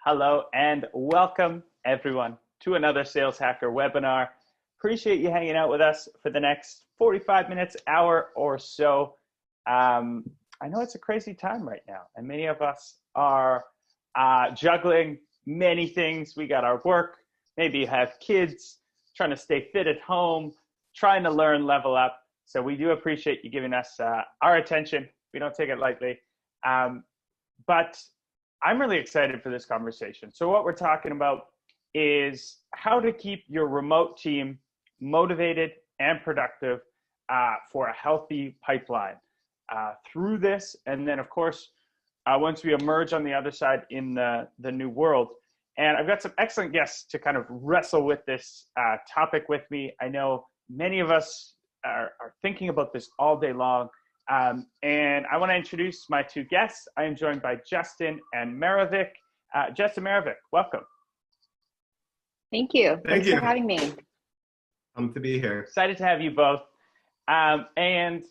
Hello and welcome everyone to another Sales Hacker webinar. Appreciate you hanging out with us for the next 45 minutes, hour or so. I know it's a crazy time right now, and many of us are juggling many things. We got our work, maybe you have kids, trying to stay fit at home, trying to learn, level up. So we do appreciate you giving us our attention. We don't take it lightly. But I'm really excited for this conversation. So what we're talking about is how to keep your remote team motivated and productive for a healthy pipeline through this. And then, of course, once we emerge on the other side in the new world. And I've got some excellent guests to kind of wrestle with this topic with me. I know many of us are thinking about this all day long. And I want to introduce my two guests. I am joined by Justin and Marivic. Justin, Marivic, welcome. Thank you. Thanks for having me. To be here. Excited to have you both. And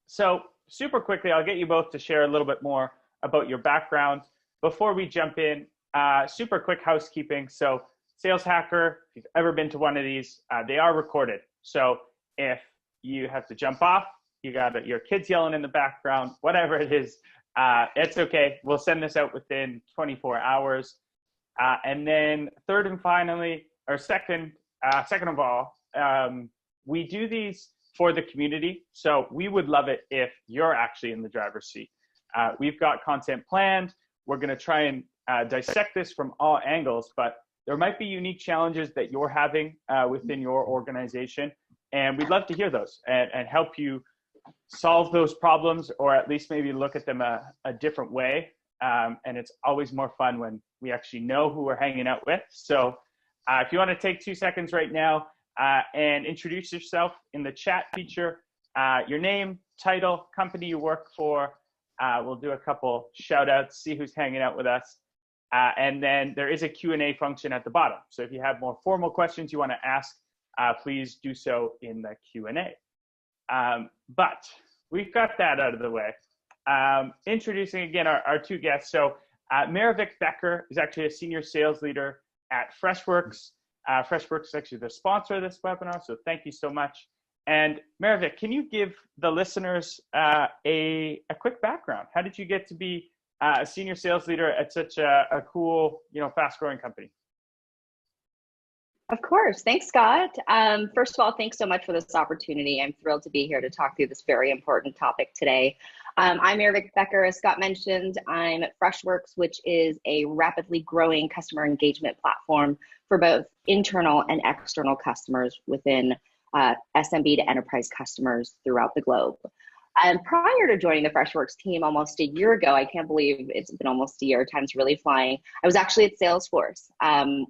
so super quickly, I'll get you both to share a little bit more about your background. Before we jump in, super quick housekeeping. So Sales Hacker, if you've ever been to one of these, they are recorded. So if you have to jump off, you got your kids yelling in the background, whatever it is, it's okay. We'll send this out within 24 hours. And then third and finally, or second of all, we do these for the community. So we would love it if you're actually in the driver's seat. We've got content planned. We're going to try and dissect this from all angles, but there might be unique challenges that you're having within your organization. And we'd love to hear those and help you solve those problems, or at least maybe look at them a different way. And it's always more fun when we actually know who we're hanging out with. So if you want to take 2 seconds right now and introduce yourself in the chat feature, your name, title, company you work for. We'll do a couple shout outs, see who's hanging out with us. And then there is a Q&A function at the bottom. So if you have more formal questions you want to ask, please do so in the Q&A. But we've got that out of the way. Introducing again our two guests. So Marivic Becker is actually a senior sales leader at Freshworks. Freshworks is actually the sponsor of this webinar, so thank you so much. And Marivic, can you give the listeners a quick background? How did you get to be a senior sales leader at such a cool, fast-growing company? Of course. Thanks, Scott. First of all, thanks so much for this opportunity. I'm thrilled to be here to talk through this very important topic today. I'm Marivic Becker, as Scott mentioned. I'm at Freshworks, which is a rapidly growing customer engagement platform for both internal and external customers within SMB to enterprise customers throughout the globe. And prior to joining the Freshworks team almost a year ago, I can't believe it's been almost a year, time's really flying. I was actually at Salesforce,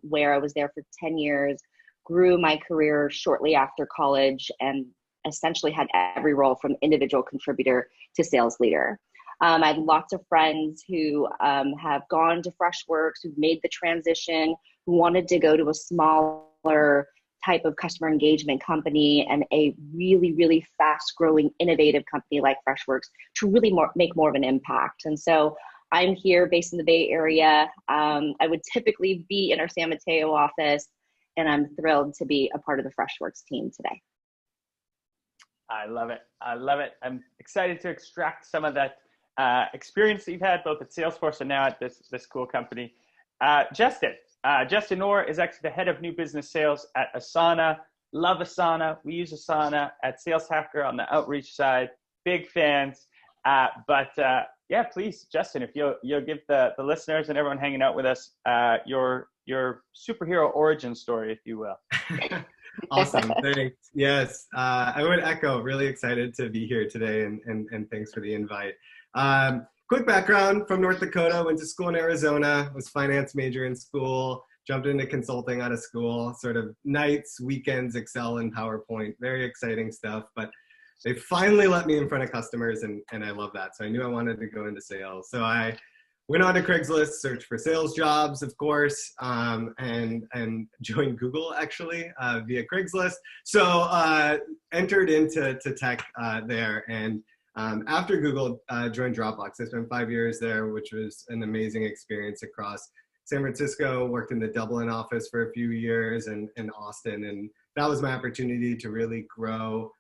where I was there for 10 years, grew my career shortly after college, and essentially had every role from individual contributor to sales leader. I had lots of friends who have gone to Freshworks, who've made the transition, who wanted to go to a smaller type of customer engagement company and a really, really fast growing, innovative company like Freshworks to really make more of an impact. And so I'm here based in the Bay Area. I would typically be in our San Mateo office, and I'm thrilled to be a part of the Freshworks team today. I love it. I love it. I'm excited to extract some of that experience that you've had both at Salesforce and now at this cool company. Justin Knorr is actually the head of new business sales at Asana. Love Asana. We use Asana at Sales Hacker on the outreach side. Big fans. Yeah, please, Justin, if you'll give the listeners and everyone hanging out with us your superhero origin story, if you will. Awesome. Thanks. Yes, I would echo. Really excited to be here today, and thanks for the invite. Quick background: from North Dakota, went to school in Arizona, was finance major in school, jumped into consulting out of school, sort of nights, weekends, Excel and PowerPoint, very exciting stuff. But they finally let me in front of customers, and I love that. So I knew I wanted to go into sales. So I went on to Craigslist, searched for sales jobs, of course, and joined Google actually via Craigslist. So entered into tech there, and after Google, joined Dropbox. I spent 5 years there, which was an amazing experience across San Francisco, worked in the Dublin office for a few years, and Austin. And that was my opportunity to really grow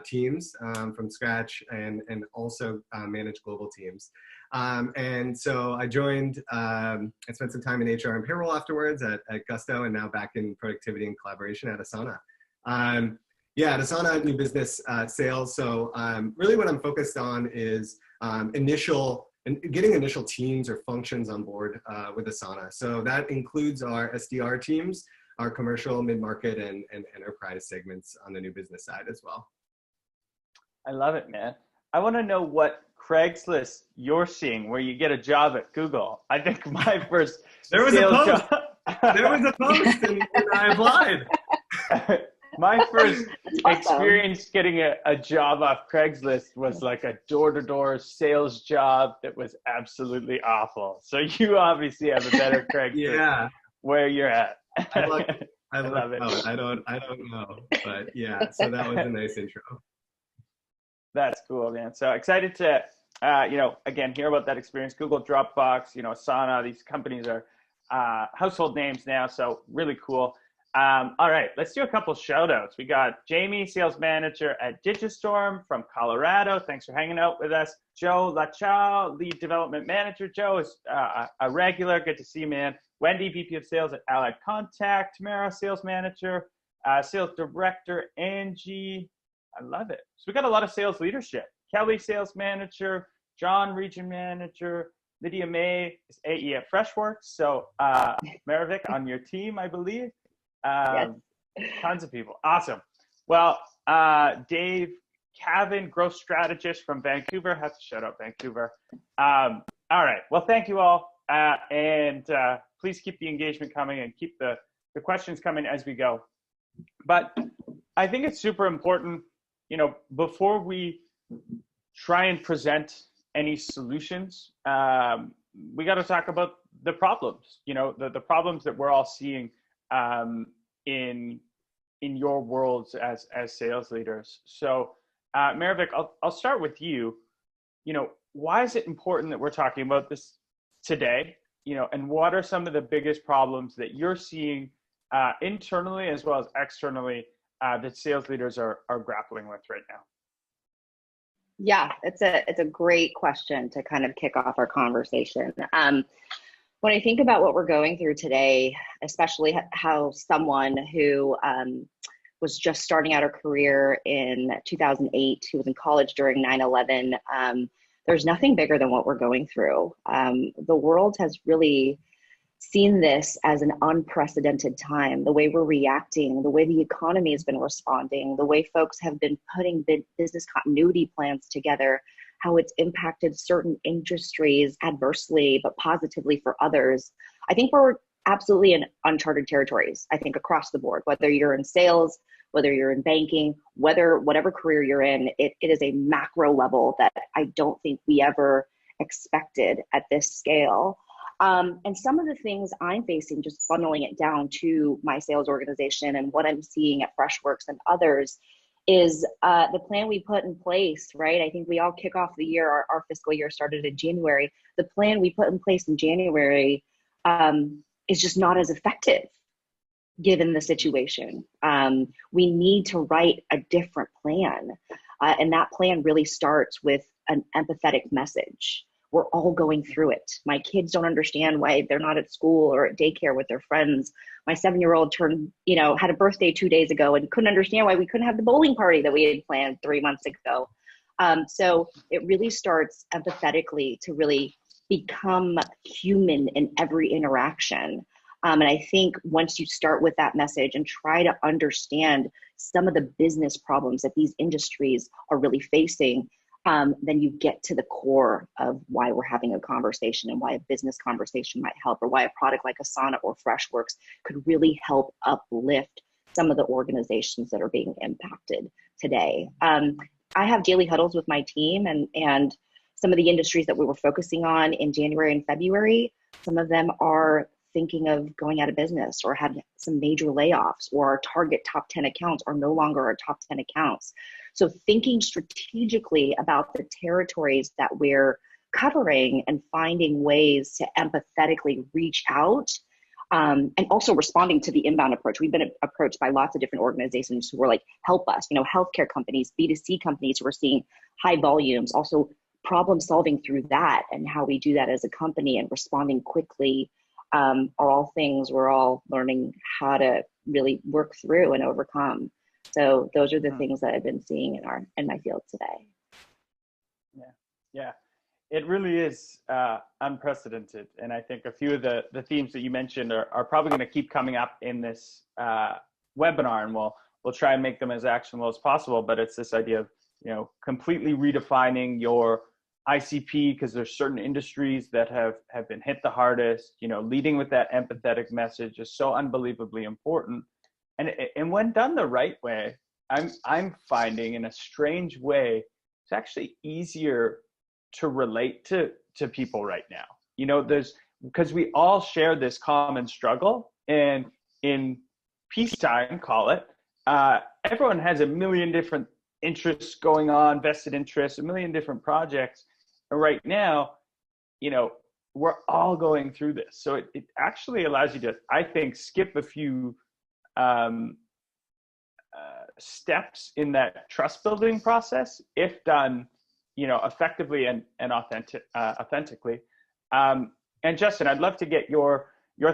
teams from scratch and also manage global teams. And so I joined, I spent some time in HR and payroll afterwards at Gusto, and now back in productivity and collaboration at Asana. At Asana, new business sales. So really what I'm focused on is getting initial teams or functions on board with Asana. So that includes our SDR teams, our commercial, mid-market, and enterprise segments on the new business side as well. I love it, man. I want to know what Craigslist you're seeing where you get a job at Google. I think my first there was a post. There was a post and I applied. My first experience getting a job off Craigslist was like a door-to-door sales job that was absolutely awful. So you obviously have a better Craigslist where you're at. I love it. I don't know, but yeah. So that was a nice intro. That's cool, man. So excited to, again, hear about that experience. Google, Dropbox, Asana, these companies are household names now. So really cool. All right, let's do a couple shout outs. We got Jamie, sales manager at Digistorm from Colorado. Thanks for hanging out with us. Joe Lachau, lead development manager. Joe is a regular. Good to see you, man. Wendy, VP of sales at Allied Contact. Tamara, sales manager. Sales director, Angie. I love it. So we got a lot of sales leadership. Kelly, sales manager. John, region manager. Lydia May is AE at Freshwork. So Marivic on your team, I believe. Yes. Tons of people. Awesome. Well, Dave Cavan, growth strategist from Vancouver. Have to shout out Vancouver. All right. Well, thank you all. And please keep the engagement coming and keep the questions coming as we go. But I think it's super important, before we try and present any solutions, we got to talk about the problems, the problems that we're all seeing in your worlds as sales leaders. So Marivic, I'll start with you. Why is it important that we're talking about this today? And what are some of the biggest problems that you're seeing internally as well as externally that sales leaders are grappling with right now? Yeah, it's a great question to kind of kick off our conversation. When I think about what we're going through today, especially how someone who was just starting out her career in 2008, who was in college during 9/11, there's nothing bigger than what we're going through. The world has really seen this as an unprecedented time. The way we're reacting, the way the economy has been responding, the way folks have been putting business continuity plans together, how it's impacted certain industries adversely, but positively for others. I think we're absolutely in uncharted territories, I think across the board, whether you're in sales, whether you're in banking, whatever career you're in, it is a macro level that I don't think we ever expected at this scale. And some of the things I'm facing, just funneling it down to my sales organization and what I'm seeing at Freshworks and others, is the plan we put in place, right? I think we all kick off the year, our fiscal year started in January. The plan we put in place in January is just not as effective given the situation. We need to write a different plan. And that plan really starts with an empathetic message. We're all going through it. My kids don't understand why they're not at school or at daycare with their friends. My 7-year-old had a birthday 2 days ago and couldn't understand why we couldn't have the bowling party that we had planned 3 months ago. So it really starts empathetically to really become human in every interaction. And I think once you start with that message and try to understand some of the business problems that these industries are really facing, then you get to the core of why we're having a conversation and why a business conversation might help, or why a product like Asana or Freshworks could really help uplift some of the organizations that are being impacted today. I have daily huddles with my team and some of the industries that we were focusing on in January and February, some of them are thinking of going out of business or had some major layoffs, or our target top 10 accounts are no longer our top 10 accounts. So thinking strategically about the territories that we're covering and finding ways to empathetically reach out, and also responding to the inbound approach. We've been approached by lots of different organizations who were like, help us, healthcare companies, B2C companies who are seeing high volumes, also problem solving through that, and how we do that as a company and responding quickly are all things we're all learning how to really work through and overcome. So those are the things that I've been seeing in my field today. Yeah. It really is unprecedented. And I think a few of the themes that you mentioned are probably going to keep coming up in this webinar, and we'll try and make them as actionable as possible. But it's this idea of, completely redefining your ICP, because there's certain industries that have been hit the hardest. Leading with that empathetic message is so unbelievably important. And when done the right way, I'm finding in a strange way, it's actually easier to relate to people right now. Because we all share this common struggle, and in peacetime, call it, everyone has a million different interests going on, vested interests, a million different projects. And right now, we're all going through this. So it actually allows you to, I think, skip a few steps in that trust building process if done effectively and authentically. And Justin, I'd love to get your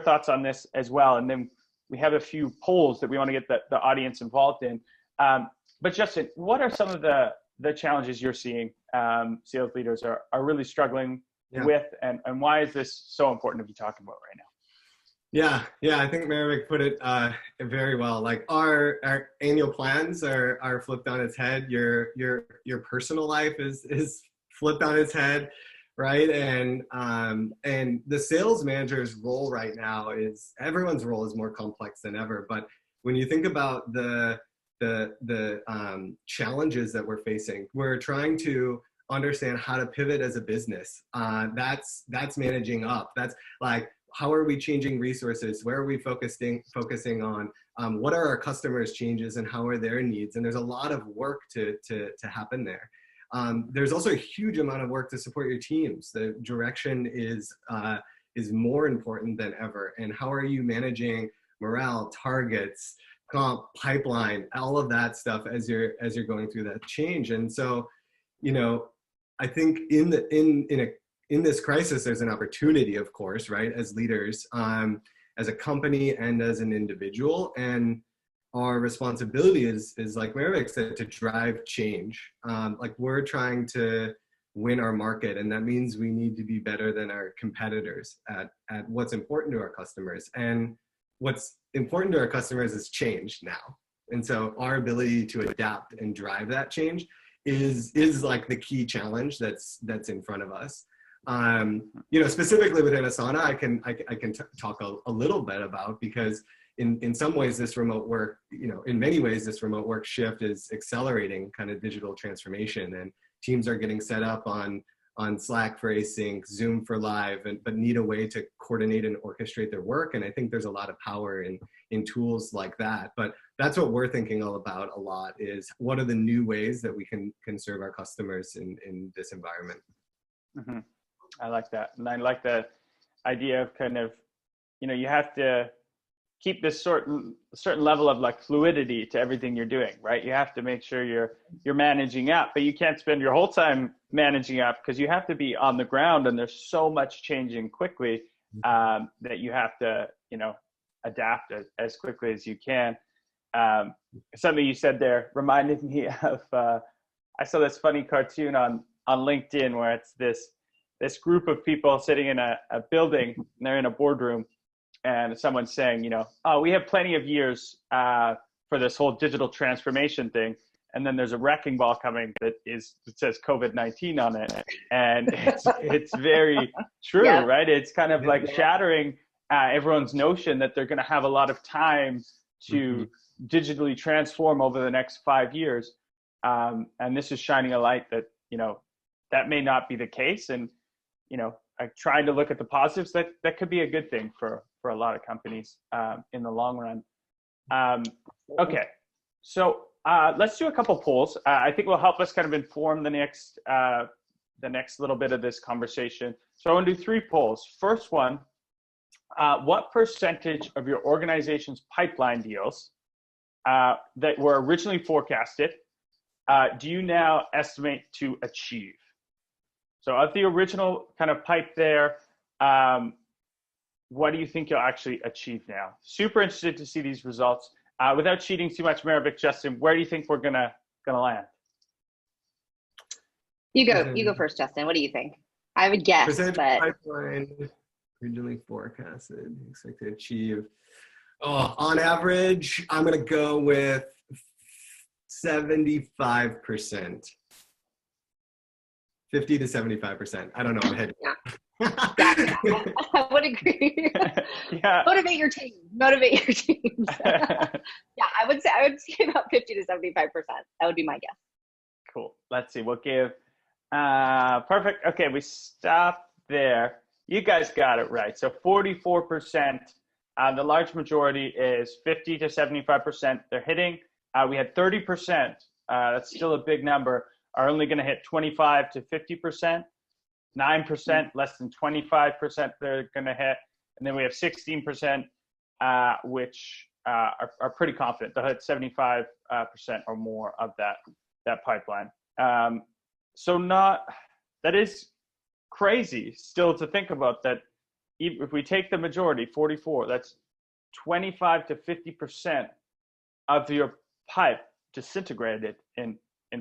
thoughts on this as well. And then we have a few polls that we want to get the audience involved in. But Justin, what are some of the challenges you're seeing sales leaders are really struggling with, and why is this so important to be talking about right now? Yeah, I think Marivic put it very well. Like our annual plans are flipped on its head. Your personal life is flipped on its head, right? And the sales manager's role right now everyone's role is more complex than ever. But when you think about the challenges that we're facing, we're trying to understand how to pivot as a business. That's managing up. That's like, how are we changing resources? Where are we focusing on? What are our customers' changes and how are their needs? And there's a lot of work to happen there. There's also a huge amount of work to support your teams. The direction is more important than ever. And how are you managing morale, targets, comp, pipeline, all of that stuff as you're going through that change? And so, I think in this crisis, there's an opportunity, of course, right, as leaders, as a company and as an individual. And our responsibility is like Marivic said, to drive change. Like we're trying to win our market, and that means we need to be better than our competitors at what's important to our customers. And what's important to our customers is change now. And so our ability to adapt and drive that change is like the key challenge that's in front of us. Specifically within Asana, I can talk a little bit about, because in some ways this remote work, in many ways this remote work shift is accelerating kind of digital transformation, and teams are getting set up on Slack for async, Zoom for live, but need a way to coordinate and orchestrate their work. And I think there's a lot of power in tools like that. But that's what we're thinking all about a lot, is what are the new ways that we can serve our customers in this environment. Mm-hmm. I like that. And I like the idea of kind of, you have to keep this certain level of like fluidity to everything you're doing, right? You have to make sure you're managing up, but you can't spend your whole time managing up, because you have to be on the ground, and there's so much changing quickly that you have to, adapt as quickly as you can. Something you said there reminded me of, I saw this funny cartoon on LinkedIn where it's this group of people sitting in a building, and they're in a boardroom, and someone's saying, oh, we have plenty of years for this whole digital transformation thing. And then there's a wrecking ball coming that says COVID-19 on it. And it's very true, yeah. Right? It's kind of like shattering everyone's notion that they're going to have a lot of time to digitally transform over the next 5 years. And this is shining a light that, that may not be the case. And, I tried to look at the positives. That could be a good thing for a lot of companies in the long run. Okay, so let's do a couple polls. I think will help us kind of inform the next the next little bit of this conversation. So I want to do 3 polls. First one, what percentage of your organization's pipeline deals that were originally forecasted do you now estimate to achieve? So of the original kind of pipe there, what do you think you'll actually achieve now? Super interested to see these results. Without cheating too much, Marivic, Justin, where do you think we're gonna land? You go first, Justin. What do you think? I would guess, Percentage but pipeline originally forecasted, expect to achieve. Oh, on average, I'm gonna go with 75%. 50 to 75%. I don't know. I'm heading. Yeah. I would agree. Yeah. Motivate your team. Motivate your teams. Yeah, I would say about 50 to 75%. That would be my guess. Cool. Let's see. We'll give. Perfect. Okay, we stopped there. You guys got it right. So 44%. The large majority is 50 to 75%. They're hitting. We had 30%. That's still a big number. Are only going to hit 25 to 50%. 9% less than 25% they're going to hit, and then we have 16% which are pretty confident they'll hit 75% or more of that pipeline. So that is crazy still to think about that. If we take the majority, 44, that's 25 to 50% of your pipe disintegrated in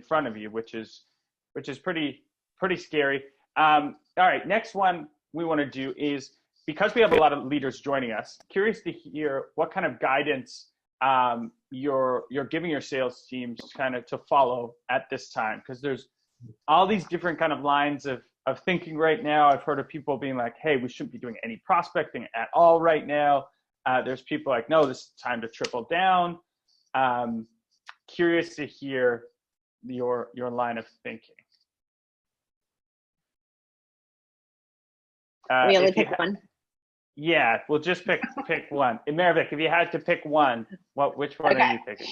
front of you, which is pretty scary. All right, next one we want to do is, because we have a lot of leaders joining us, curious to hear what kind of guidance you're giving your sales teams kind of to follow at this time, because there's all these different kind of lines of thinking right now. I've heard of people being like, hey, we shouldn't be doing any prospecting at all right now. There's people like, no, this is time to triple down. Curious to hear your line of thinking. We only pick one. Yeah, we'll just pick one. And Marivic, if you had to pick one, which one are you picking?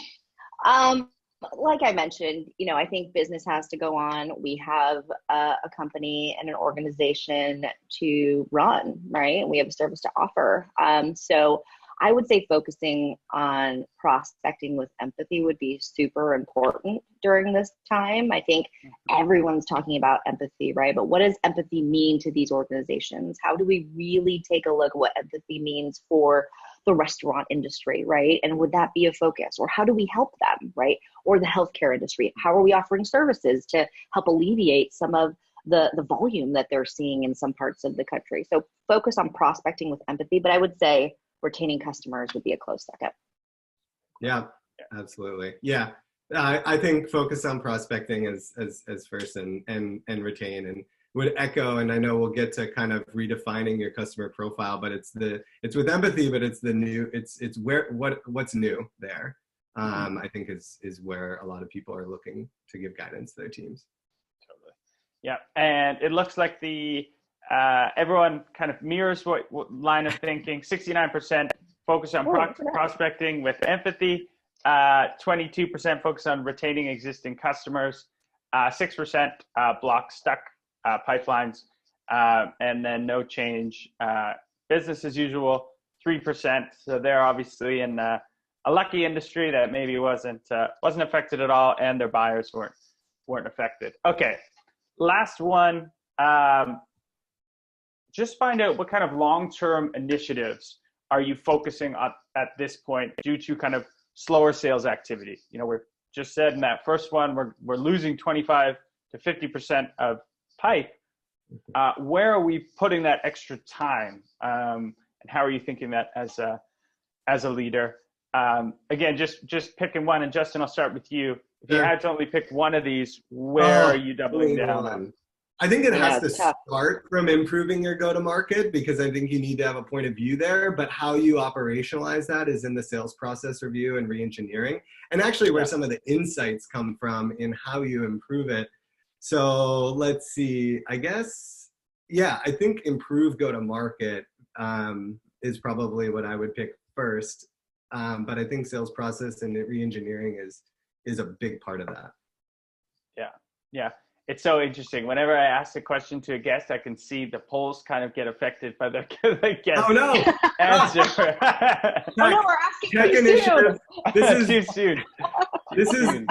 Like I mentioned, I think business has to go on. We have a company and an organization to run, right? We have a service to offer. So I would say focusing on prospecting with empathy would be super important during this time. I think everyone's talking about empathy, right? But what does empathy mean to these organizations? How do we really take a look at what empathy means for the restaurant industry, right? And would that be a focus? Or how do we help them, right? Or the healthcare industry? How are we offering services to help alleviate some of the volume that they're seeing in some parts of the country? So focus on prospecting with empathy, but I would say retaining customers would be a close second. Yeah, absolutely. Yeah, I think focus on prospecting as first and retain, and would echo. And I know we'll get to kind of redefining your customer profile, but it's with empathy, but it's what's new there. I think is where a lot of people are looking to give guidance to their teams. Totally. Yeah, and it looks like everyone kind of mirrors what line of thinking. 69% focus on prospecting with empathy, 22% focus on retaining existing customers, 6% block stuck pipelines, and then no change, business as usual, 3%. So they're obviously in a lucky industry that maybe wasn't affected at all, and their buyers weren't affected. Okay, last one. Just find out what kind of long-term initiatives are you focusing on at this point due to kind of slower sales activity. We're just said in that first one, we're losing 25 to 50% of pipe. Where are we putting that extra time? And how are you thinking that as a leader? Again, just picking one. And Justin, I'll start with you. If you had to only pick one of these, where are you doubling down on? I think it has to start from improving your go-to-market, because I think you need to have a point of view there, but how you operationalize that is in the sales process review and re-engineering, and actually where some of the insights come from in how you improve it. So let's see, I guess, I think improve go-to-market is probably what I would pick first, but I think sales process and re-engineering is a big part of that. Yeah. it's so interesting. Whenever I ask a question to a guest, I can see the polls kind of get affected by the guest Oh no! answer. Oh no, we're asking Tech too initiative. soon. This is Too soon.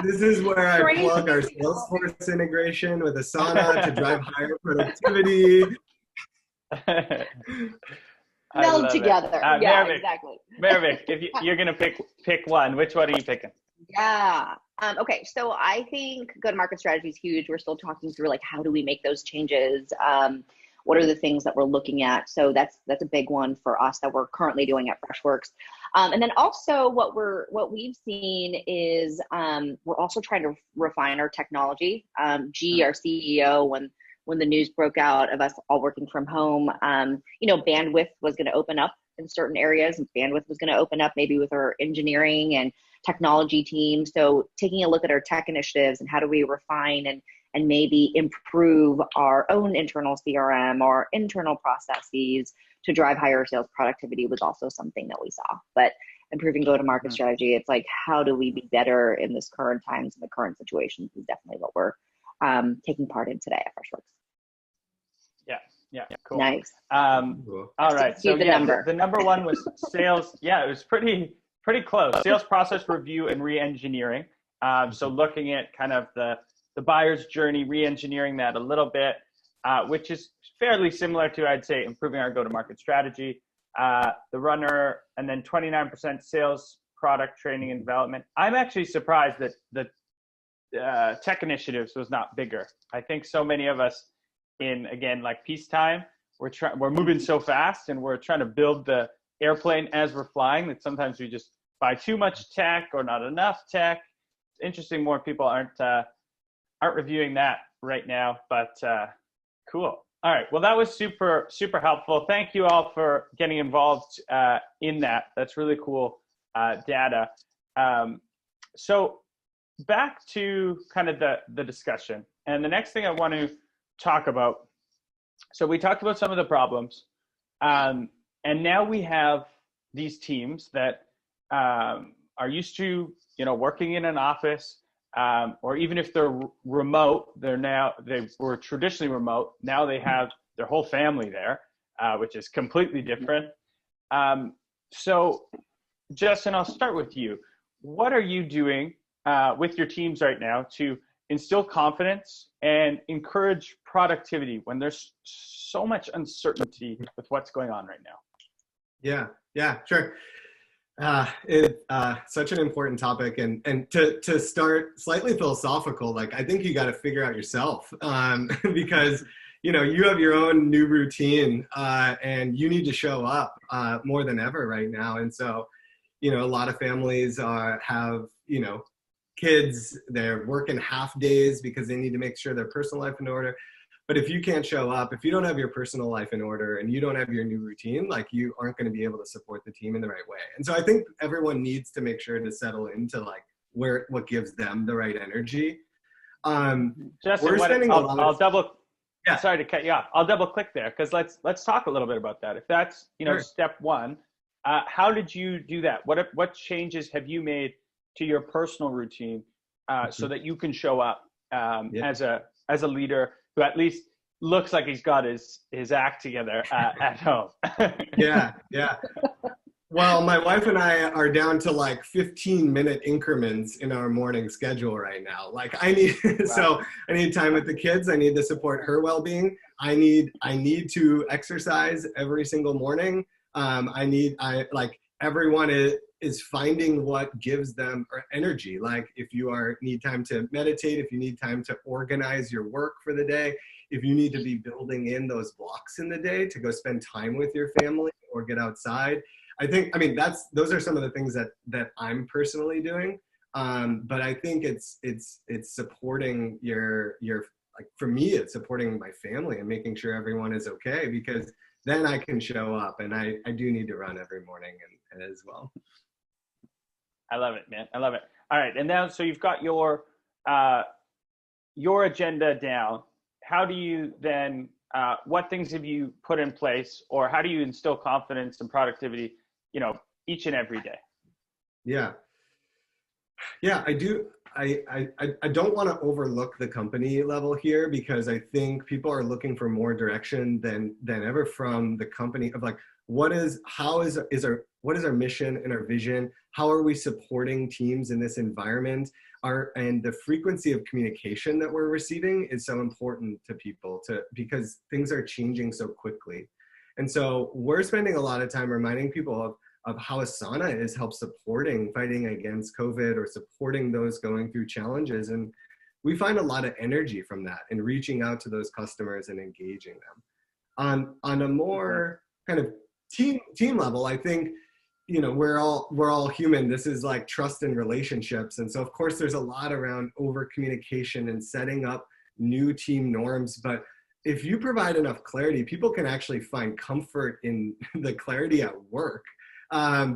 this is where I plug our Salesforce integration with Asana to drive higher productivity. Meld together. Yeah, Marivic, exactly. Marivic, if you're gonna pick one, which one are you picking? Yeah. Okay. So I think go-to-market strategy is huge. We're still talking through like how do we make those changes? What are the things that we're looking at? So that's a big one for us that we're currently doing at Freshworks. And then also what we've seen is we're also trying to refine our technology. Our CEO, when the news broke out of us all working from home, bandwidth was going to open up in certain areas. Bandwidth was going to open up maybe with our engineering and technology team. So taking a look at our tech initiatives and how do we refine and maybe improve our own internal CRM or internal processes to drive higher sales productivity was also something that we saw. But improving go-to-market strategy, it's like, how do we be better in this current times and the current situations is definitely what we're taking part in today at Freshworks. Yeah, cool. Nice. All right. So the number one was sales. Yeah, it was pretty close. Sales process review and re-engineering. So looking at kind of the buyer's journey, re-engineering that a little bit, which is fairly similar to, I'd say, improving our go-to-market strategy. The runner, and then 29% sales product training and development. I'm actually surprised that the tech initiatives was not bigger. I think so many of us in, again, like peacetime, we're moving so fast and we're trying to build the airplane as we're flying that sometimes we just buy too much tech or not enough tech. It's interesting more people aren't reviewing that right now, but cool. All right, well, that was super helpful. Thank you all for getting involved in that. That's really cool data. So back to kind of the discussion, and the next thing I want to talk about. So we talked about some of the problems, and now we have these teams that are used to, working in an office, or even if they're remote, they were traditionally remote. Now they have their whole family there, which is completely different. So Justin, I'll start with you. What are you doing with your teams right now to instill confidence and encourage productivity when there's so much uncertainty with what's going on right now? Yeah, sure. It's such an important topic, and to start slightly philosophical, like I think you got to figure out yourself, because you have your own new routine, and you need to show up more than ever right now. And so, a lot of families have kids, they're working half days because they need to make sure their personal life in order. But if you can't show up, if you don't have your personal life in order and you don't have your new routine, like you aren't going to be able to support the team in the right way. And so I think everyone needs to make sure to settle into like what gives them the right energy. Justin, sorry to cut you off. I'll double click there because let's talk a little bit about that. If that's Sure. Step one, how did you do that? What changes have you made to your personal routine so that you can show up as a leader who at least looks like he's got his act together at home? Yeah. Well, my wife and I are down to like 15-minute increments in our morning schedule right now. Like I need time with the kids. I need to support her well-being. I need to exercise every single morning. Everyone is finding what gives them energy. Like if you need time to meditate, if you need time to organize your work for the day, if you need to be building in those blocks in the day to go spend time with your family or get outside. Those are some of the things that I'm personally doing. But I think it's supporting for me, it's supporting my family and making sure everyone is okay, because then I can show up, and I do need to run every morning and as well. I love it, man. I love it. All right. And now, so you've got your agenda down. How do you then, what things have you put in place, or how do you instill confidence and productivity, each and every day? Yeah, I do. I don't want to overlook the company level here, because I think people are looking for more direction than ever from the company of like, what is our mission and our vision? How are we supporting teams in this environment? And the frequency of communication that we're receiving is so important to people because things are changing so quickly. And so we're spending a lot of time reminding people of how Asana is supporting fighting against COVID or supporting those going through challenges. And we find a lot of energy from that and reaching out to those customers and engaging them. On a more kind of team level, I think, we're all human. This is like trust and relationships. And so of course there's a lot around over communication and setting up new team norms. But if you provide enough clarity, people can actually find comfort in the clarity at work,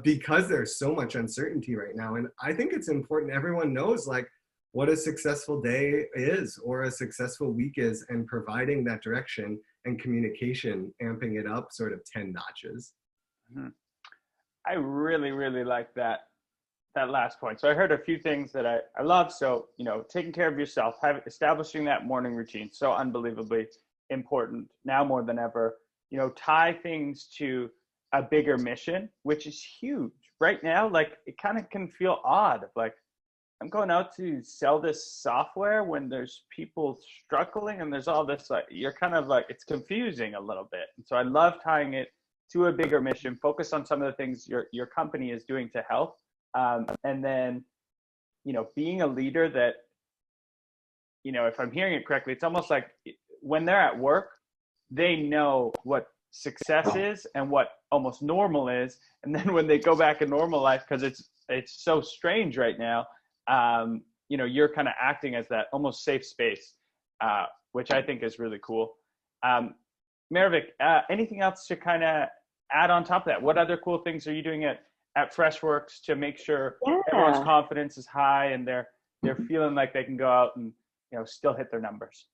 because there's so much uncertainty right now. And I think it's important everyone knows like what a successful day is or a successful week is, and providing that direction and communication, amping it up sort of 10 notches. Mm-hmm. I really, really like that last point. So I heard a few things that I love. So, taking care of yourself, establishing that morning routine, so unbelievably important now more than ever. Tie things to a bigger mission, which is huge right now. Like, it kind of can feel odd. Like, I'm going out to sell this software when there's people struggling and there's all this, like, you're kind of like, it's confusing a little bit. And so I love tying it to a bigger mission, focus on some of the things your company is doing to help. And then, being a leader that, if I'm hearing it correctly, it's almost like when they're at work, they know what success is and what almost normal is. And then when they go back in normal life, because it's so strange right now, you're kind of acting as that almost safe space, which I think is really cool. Marivic, anything else to kind of add on top of that? What other cool things are you doing at Freshworks to make sure everyone's confidence is high and they're feeling like they can go out and still hit their numbers?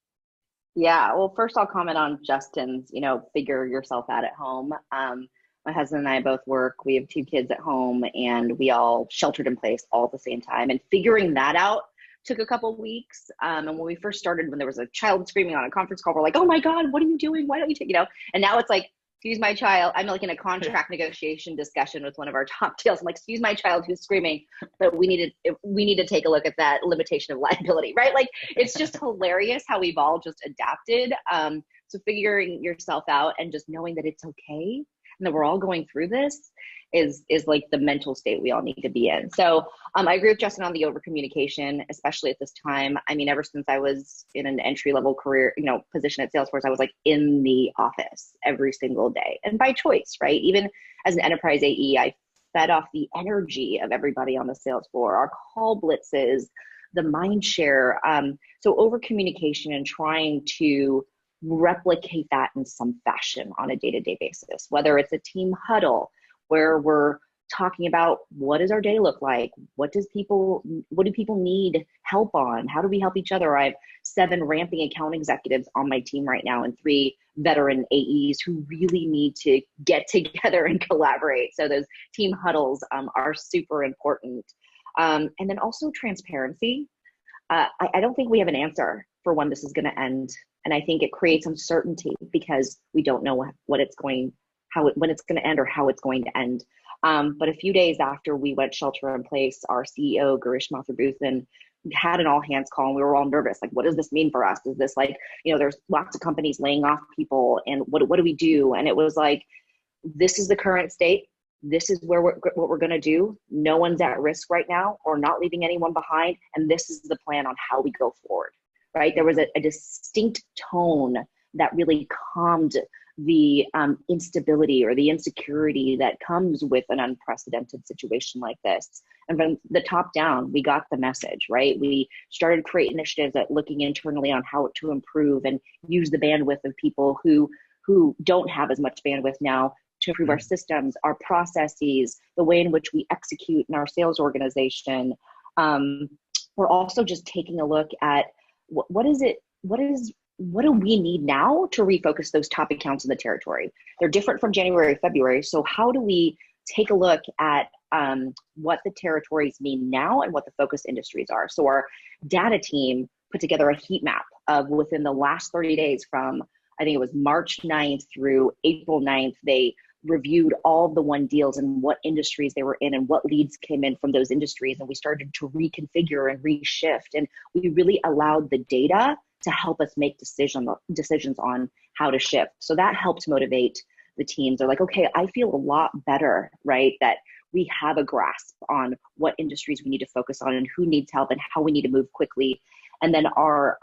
Yeah, well, first I'll comment on Justin's, figure yourself out at home. My husband and I both work. We have 2 kids at home, and we all sheltered in place all at the same time. And figuring that out took a couple of weeks. And when we first started, when there was a child screaming on a conference call, we're like, oh my God, what are you doing? Why don't you take, and now it's like, excuse my child. I'm like in a contract negotiation discussion with one of our top deals. I'm like, excuse my child who's screaming, but we need to take a look at that limitation of liability, right? Like, it's just hilarious how we've all just adapted. So figuring yourself out and just knowing that it's okay and that we're all going through this is like the mental state we all need to be in. So I agree with Justin on the over communication, especially at this time. I mean, ever since I was in an entry level career, position at Salesforce, I was like in the office every single day, and by choice, right? Even as an enterprise AE, I fed off the energy of everybody on the sales floor, our call blitzes, the mind share. So over communication and trying to replicate that in some fashion on a day-to-day basis, whether it's a team huddle where we're talking about what does our day look like? What do people need help on? How do we help each other? I have 7 ramping account executives on my team right now and 3 veteran AEs who really need to get together and collaborate. So those team huddles are super important. And then also transparency. I don't think we have an answer for when this is going to end. And I think it creates uncertainty because we don't know when it's going to end or how it's going to end. But a few days after we went shelter in place, our CEO, Girish Mathrubootham, had an all hands call, and we were all nervous. Like, what does this mean for us? Is this like, there's lots of companies laying off people, and what do we do? And it was like, this is the current state. This is what we're going to do. No one's at risk right now, or not leaving anyone behind. And this is the plan on how we go forward, right? There was a distinct tone that really calmed the instability or the insecurity that comes with an unprecedented situation like this. And from the top down, we got the message, right? We started to create initiatives at looking internally on how to improve and use the bandwidth of people who don't have as much bandwidth now to improve our systems, our processes, the way in which we execute in our sales organization. We're also just taking a look at what do we need now to refocus those top accounts in the territory? They're different from January, February. So how do we take a look at what the territories mean now and what the focus industries are. So our data team put together a heat map of within the last 30 days from, I think it was March 9th through April 9th, they reviewed all of the won deals and what industries they were in and what leads came in from those industries. And we started to reconfigure and reshift. And we really allowed the data to help us make decisions on how to shift. So that helped motivate the teams. They're like, okay, I feel a lot better, right? That we have a grasp on what industries we need to focus on and who needs help and how we need to move quickly. And then our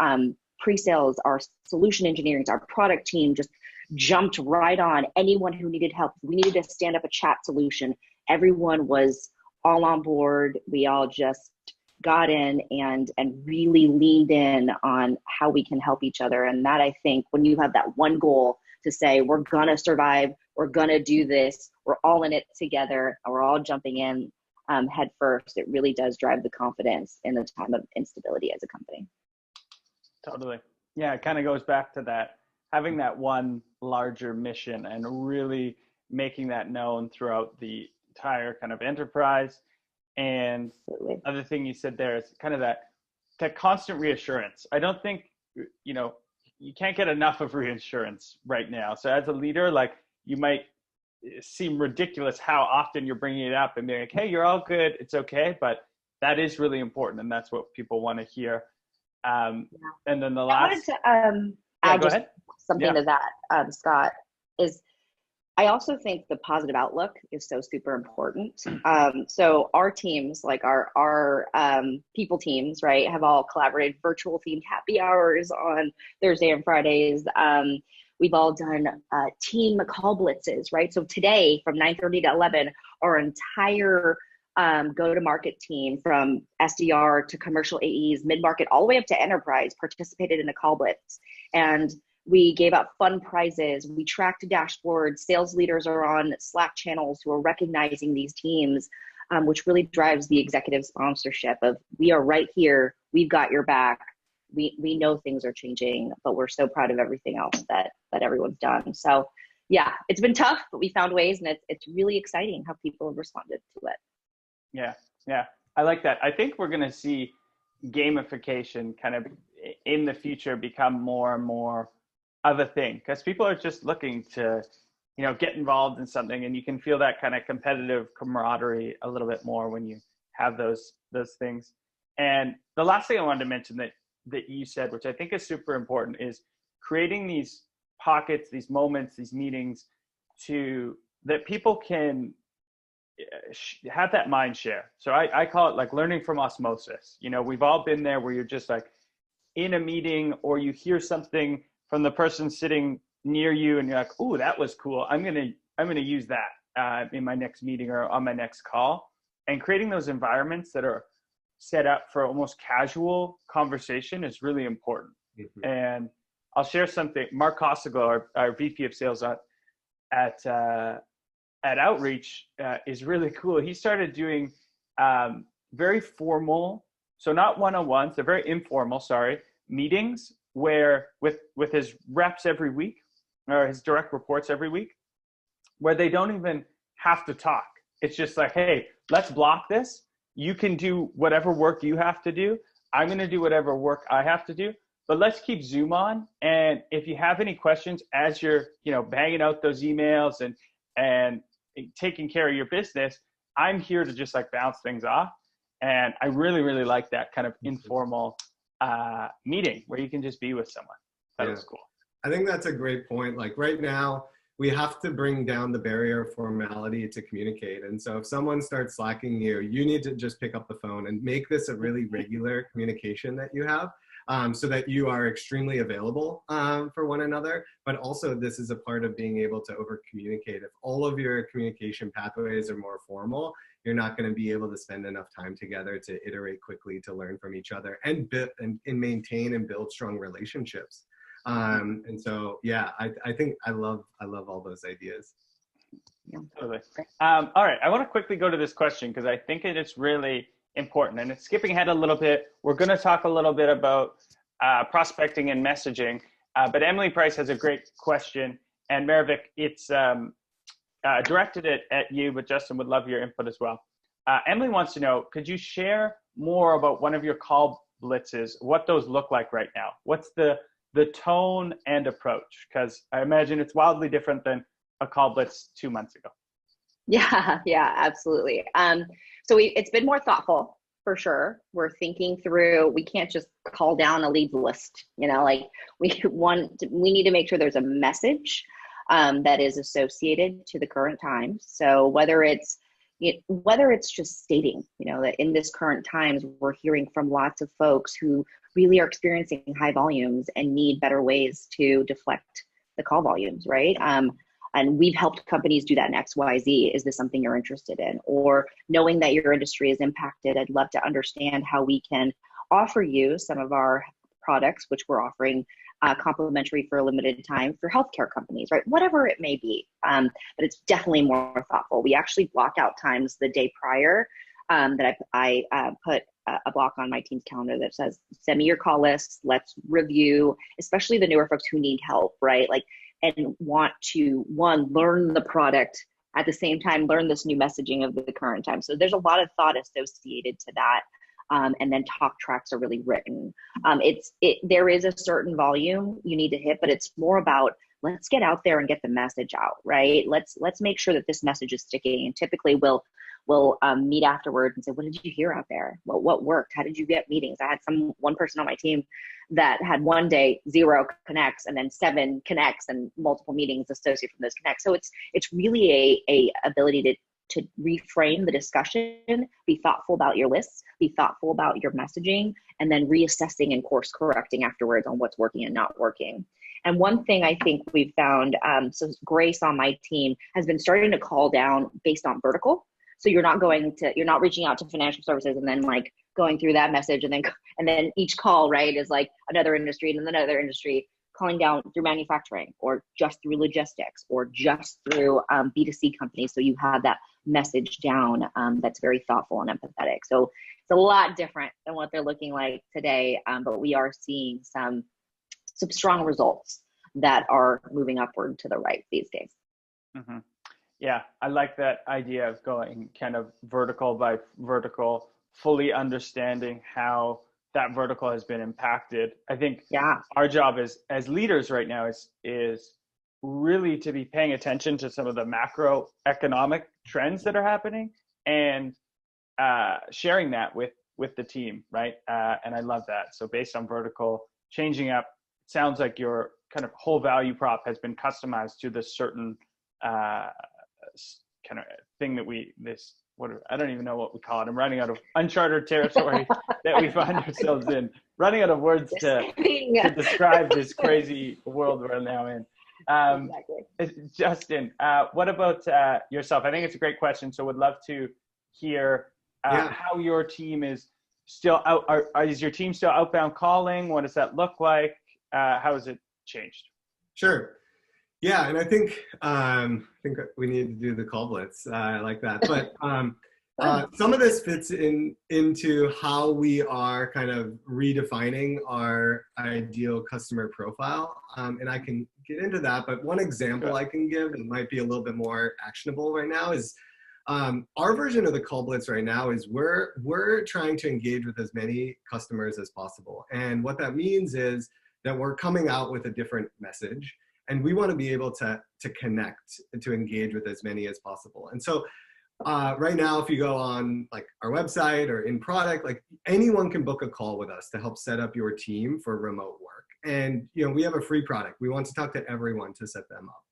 pre-sales, our solution engineering, our product team just jumped right on anyone who needed help. We needed to stand up a chat solution. Everyone was all on board. We all just got in and really leaned in on how we can help each other. And that, I think, when you have that one goal to say, we're gonna survive, we're gonna do this, we're all in it together, and we're all jumping in head first, it really does drive the confidence in the time of instability as a company. Totally. Yeah, it kind of goes back to that, having that one larger mission and really making that known throughout the entire kind of enterprise. And Absolutely. other thing you said there is kind of that constant reassurance. I don't think, you can't get enough of reassurance right now. So as a leader, like, you might seem ridiculous how often you're bringing it up and being like, hey, you're all good, it's okay. But that is really important, and that's what people want to hear. And then the last, I wanted to add go just ahead. something to that, Scott, is I also think the positive outlook is so super important. So our teams, like our people teams, right, have all collaborated virtual themed happy hours on Thursday and Fridays. We've all done team call blitzes, right? So today from 9:30 to 11, our entire go-to-market team from SDR to commercial AEs, mid-market, all the way up to enterprise participated in a call blitz. And we gave out fun prizes. We tracked dashboards. Sales leaders are on Slack channels who are recognizing these teams, which really drives the executive sponsorship of, we are right here. We've got your back. We know things are changing, but we're so proud of everything else that everyone's done. So yeah, it's been tough, but we found ways, and it's really exciting how people have responded to it. Yeah. I like that. I think we're going to see gamification kind of in the future become more and more of a thing, because people are just looking to, get involved in something, and you can feel that kind of competitive camaraderie a little bit more when you have those things. And the last thing I wanted to mention that you said, which I think is super important, is creating these pockets, these moments, these meetings that people can have that mind share. So I call it like learning from osmosis. We've all been there where you're just like in a meeting, or you hear something from the person sitting near you and you're like, "Ooh, that was cool. I'm going to use that in my next meeting or on my next call." And creating those environments that are set up for almost casual conversation is really important. Mm-hmm. And I'll share something. Mark Costigo, our VP of sales at Outreach, is really cool. He started doing very formal, so not one-on-ones, they're very informal, meetings where with his reps every week, or his direct reports every week, where they don't even have to talk. It's just like, hey, let's block this. You can do whatever work you have to do. I'm going to do whatever work I have to do. But let's keep Zoom on. And if you have any questions as you're, banging out those emails and taking care of your business, I'm here to just like bounce things off. And I really, really like that kind of informal meeting where you can just be with someone. That was cool. I think that's a great point. Like right now, we have to bring down the barrier of formality to communicate. And so if someone starts slacking you, you need to just pick up the phone and make this a really regular communication that you have, so that you are extremely available for one another. But also this is a part of being able to over communicate. If all of your communication pathways are more formal, you're not going to be able to spend enough time together to iterate quickly, to learn from each other, and maintain and build strong relationships. And so, yeah, I think I love all those ideas. Yeah, totally. All right. I want to quickly go to this question because I think it is really important, and it's skipping ahead a little bit. We're going to talk a little bit about prospecting and messaging, but Emily Price has a great question, and Marivic, it's directed at you, but Justin would love your input as well. Emily wants to know, could you share more about one of your call blitzes, what those look like right now? What's the tone and approach? Because I imagine it's wildly different than a call blitz 2 months ago. Yeah, absolutely. So it's been more thoughtful for sure. We're thinking through, we can't just call down a lead list, like we need to make sure there's a message that is associated to the current times. So whether it's just stating, that in this current times, we're hearing from lots of folks who really are experiencing high volumes and need better ways to deflect the call volumes, right? And we've helped companies do that in XYZ. Is this something you're interested in? Or knowing that your industry is impacted, I'd love to understand how we can offer you some of our products, which we're offering complimentary for a limited time for healthcare companies, right? Whatever it may be. But it's definitely more thoughtful. We actually block out times the day prior that I put a block on my team's calendar that says, send me your call lists, let's review, especially the newer folks who need help, right? And want to, one, learn the product, at the same time, learn this new messaging of the current time. So there's a lot of thought associated to that. And then talk tracks are really written. There is a certain volume you need to hit, but it's more about, let's get out there and get the message out, right? Let's make sure that this message is sticking. And typically we'll meet afterwards and say, what did you hear out there? What worked? How did you get meetings? I had one person on my team that had one day 0 connects and then 7 connects and multiple meetings associated from those connects. So it's really a ability to reframe the discussion, be thoughtful about your lists, be thoughtful about your messaging, and then reassessing and course correcting afterwards on what's working and not working. And one thing I think we've found, so Grace on my team has been starting to call down based on vertical. So you're not reaching out to financial services and then going through that message and then each call, right, is like another industry and then another industry, calling down through manufacturing or just through logistics or just through B2C companies. So you have that message down that's very thoughtful and empathetic. So it's a lot different than what they're looking like today, but we are seeing some strong results that are moving upward to the right these days. Mm-hmm. Yeah, I like that idea of going kind of vertical by vertical, fully understanding how that vertical has been impacted. I think our job as leaders right now is really to be paying attention to some of the macroeconomic trends that are happening and sharing that with the team, right? And I love that. So based on vertical, changing up, it sounds like your kind of whole value prop has been customized to this certain kind of thing that I don't even know what we call it. I'm running out of uncharted territory that we find ourselves in, running out of words to describe this crazy world we're now in. Exactly. Justin, what about yourself? I think it's a great question. So would love to hear how your team is still out. Is your team still outbound calling? What does that look like? How has it changed? Sure. Yeah, and I think we need to do the call blitz. I like that. But some of this fits into how we are kind of redefining our ideal customer profile. And I can get into that. But one example I can give, and might be a little bit more actionable right now, is our version of the call blitz right now is we're trying to engage with as many customers as possible. And what that means is that we're coming out with a different message. And we want to be able to connect and to engage with as many as possible. And so right now, if you go on our website or in product, anyone can book a call with us to help set up your team for remote work. And we have a free product. We want to talk to everyone to set them up.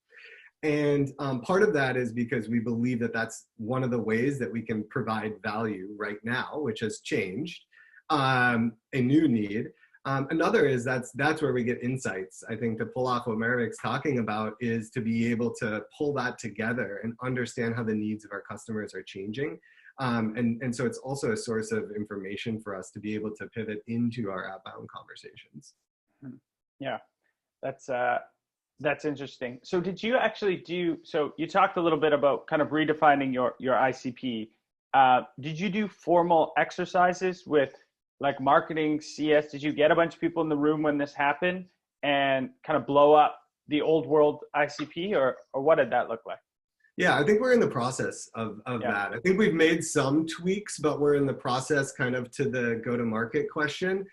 And part of that is because we believe that that's one of the ways that we can provide value right now, which has changed, a new need. Another is that's where we get insights. I think to pull off what Marivic's talking about is to be able to pull that together and understand how the needs of our customers are changing. And so it's also a source of information for us to be able to pivot into our outbound conversations. Yeah, that's interesting. So did you actually so you talked a little bit about kind of redefining your ICP. Did you do formal exercises with marketing, CS? Did you get a bunch of people in the room when this happened and kind of blow up the old world ICP, or what did that look like? Yeah, I think we're in the process of that. I think we've made some tweaks, but we're in the process kind of to the go-to-market question.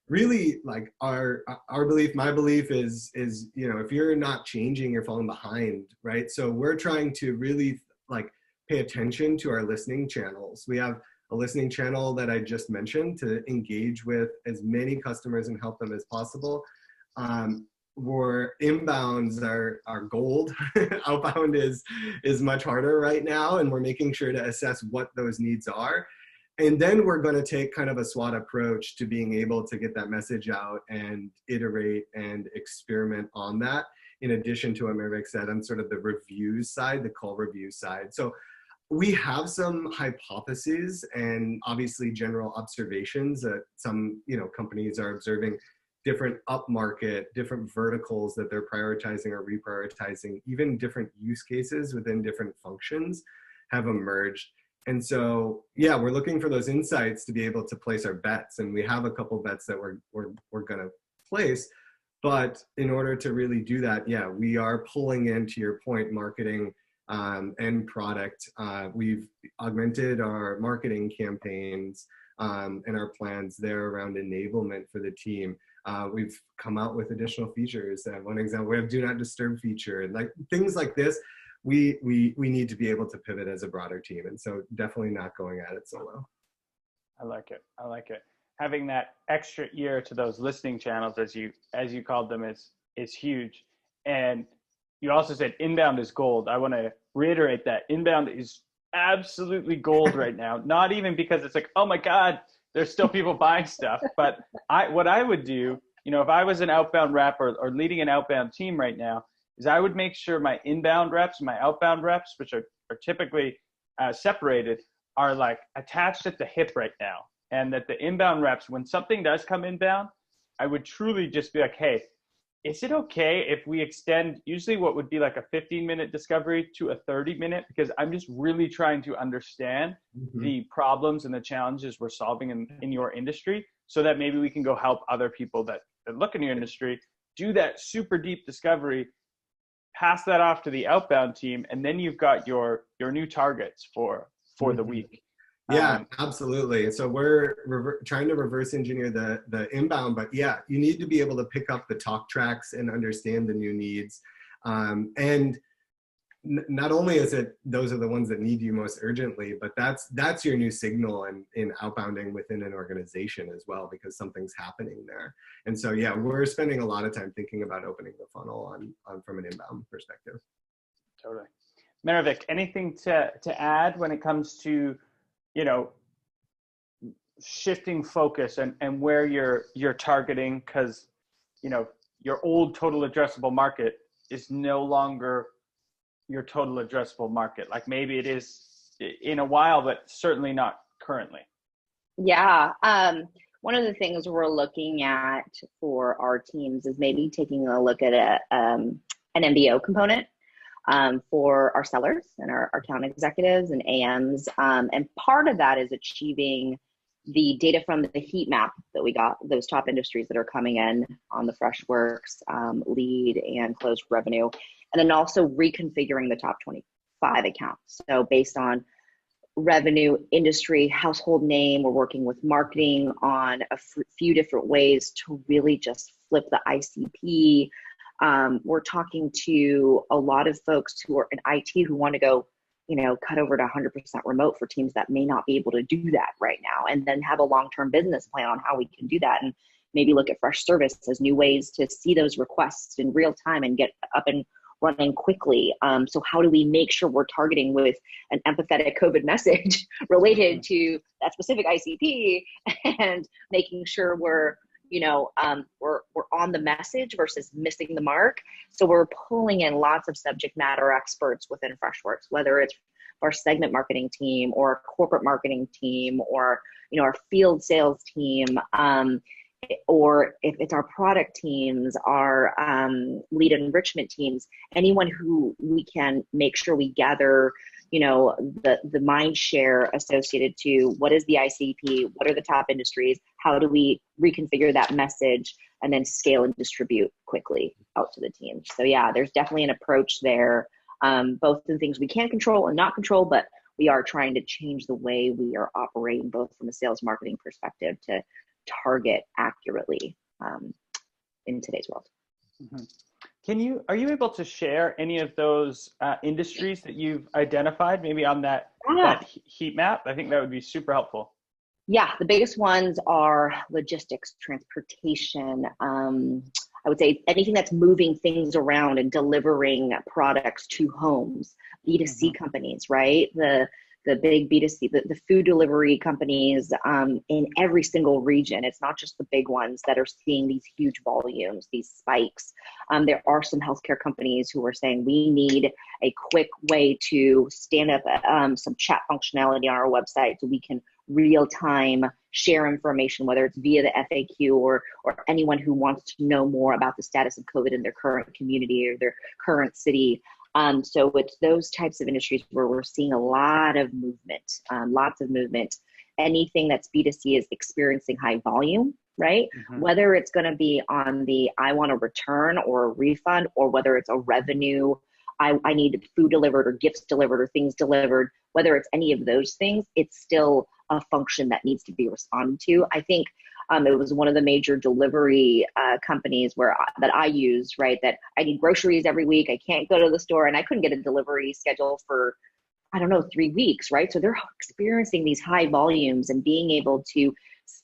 Really, like our belief, my belief is, you know, if you're not changing, you're falling behind, right? So we're trying to really like pay attention to our listening channels. We have a listening channel that I just mentioned to engage with as many customers and help them as possible. Where inbounds are gold. Outbound is much harder right now, and we're making sure to assess what those needs are. And then we're going to take kind of a SWOT approach to being able to get that message out and iterate and experiment on that. In addition to what Marivic said, on sort of the reviews side, the call review side. So we have some hypotheses and obviously general observations that some, you know, companies are observing different upmarket, different verticals that they're prioritizing or reprioritizing, even different use cases within different functions have emerged. And so, yeah, we're looking for those insights to be able to place our bets. And we have a couple bets that we're going to place. But in order to really do that, yeah, we are pulling in, to your point, marketing and product. We've augmented our marketing campaigns and our plans there around enablement for the team. We've come out with additional features. One example, we have do not disturb feature, and like things like this. We need to be able to pivot as a broader team, and so definitely not going at it solo. I like it. I like it. Having that extra ear to those listening channels, as you called them, is huge. And you also said inbound is gold. I want to reiterate that inbound is absolutely gold right now. Not even because it's like, oh my God, there's still people buying stuff. But what I would do, you know, if I was an outbound rep or leading an outbound team right now, is I would make sure my inbound reps and my outbound reps, which are typically separated, are like attached at the hip right now. And that the inbound reps, when something does come inbound, I would truly just be like, hey, is it okay if we extend usually what would be like a 15-minute discovery to a 30-minute? Because I'm just really trying to understand the problems and the challenges we're solving in your industry, so that maybe we can go help other people that look in your industry, do that super deep discovery, pass that off to the outbound team, and then you've got your new targets for the week. Yeah, absolutely. So we're trying to reverse engineer the inbound, but yeah, you need to be able to pick up the talk tracks and understand the new needs. And not only is it those are the ones that need you most urgently, but that's your new signal in outbounding within an organization as well, because something's happening there. And so yeah, we're spending a lot of time thinking about opening the funnel on from an inbound perspective. Totally. Marivic, anything to add when it comes to, you know, shifting focus and where you're targeting? Because, you know, your old total addressable market is no longer your total addressable market. Like maybe it is in a while, but certainly not currently. Yeah. One of the things we're looking at for our teams is maybe taking a look at an MBO component for our sellers and our account executives and AMs. And part of that is achieving the data from the heat map that we got, those top industries that are coming in on the Freshworks lead and closed revenue, and then also reconfiguring the top 25 accounts. So based on revenue, industry, household name, we're working with marketing on a few different ways to really just flip the ICP. We're talking to a lot of folks who are in IT who want to go, you know, cut over to 100% remote for teams that may not be able to do that right now, and then have a long-term business plan on how we can do that, and maybe look at Freshservice as new ways to see those requests in real time and get up and running quickly. So how do we make sure we're targeting with an empathetic COVID message related to that specific ICP, and making sure we're on the message versus missing the mark. So we're pulling in lots of subject matter experts within Freshworks, whether it's our segment marketing team or our corporate marketing team, or, you know, our field sales team, or if it's our product teams, our lead enrichment teams, anyone who we can make sure we gather, you know, the mind share associated to what is the ICP, what are the top industries, how do we reconfigure that message, and then scale and distribute quickly out to the team. So yeah, there's definitely an approach there both the things we can control and not control, but we are trying to change the way we are operating, both from a sales marketing perspective to target accurately in today's world. Mm-hmm. Are you able to share any of those industries that you've identified, maybe on that heat map? I think that would be super helpful. Yeah, the biggest ones are logistics, transportation. I would say anything that's moving things around and delivering products to homes, B2C companies, right? The big B2C, the food delivery companies in every single region. It's not just the big ones that are seeing these huge volumes, these spikes. There are some healthcare companies who are saying we need a quick way to stand up some chat functionality on our website so we can real time share information, whether it's via the FAQ or anyone who wants to know more about the status of COVID in their current community or their current city. So it's those types of industries where we're seeing a lot of movement, lots of movement. Anything that's B2C is experiencing high volume, right? Whether it's going to be on the I want a return or a refund, or whether it's a revenue, I need food delivered or gifts delivered or things delivered, whether it's any of those things, it's still a function that needs to be responded to. I think it was one of the major delivery companies that I use, right? That I need groceries every week. I can't go to the store, and I couldn't get a delivery schedule for, 3 weeks, right? So they're experiencing these high volumes, and being able to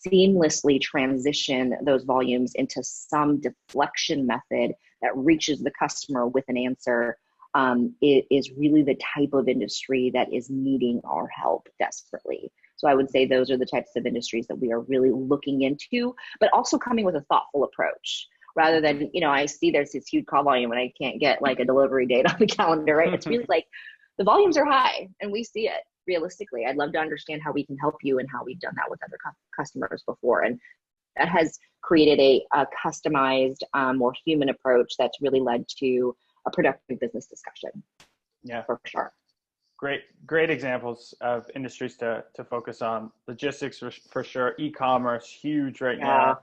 seamlessly transition those volumes into some deflection method that reaches the customer with an answer is really the type of industry that is needing our help desperately. So I would say those are the types of industries that we are really looking into, but also coming with a thoughtful approach rather than, I see there's this huge call volume and I can't get like a delivery date on the calendar, right? It's really like the volumes are high and we see it realistically. I'd love to understand how we can help you and how we've done that with other customers before. And that has created a customized, more human approach that's really led to a productive business discussion. Yeah, for sure. Great examples of industries to focus on. Logistics for sure. E-commerce, huge right now.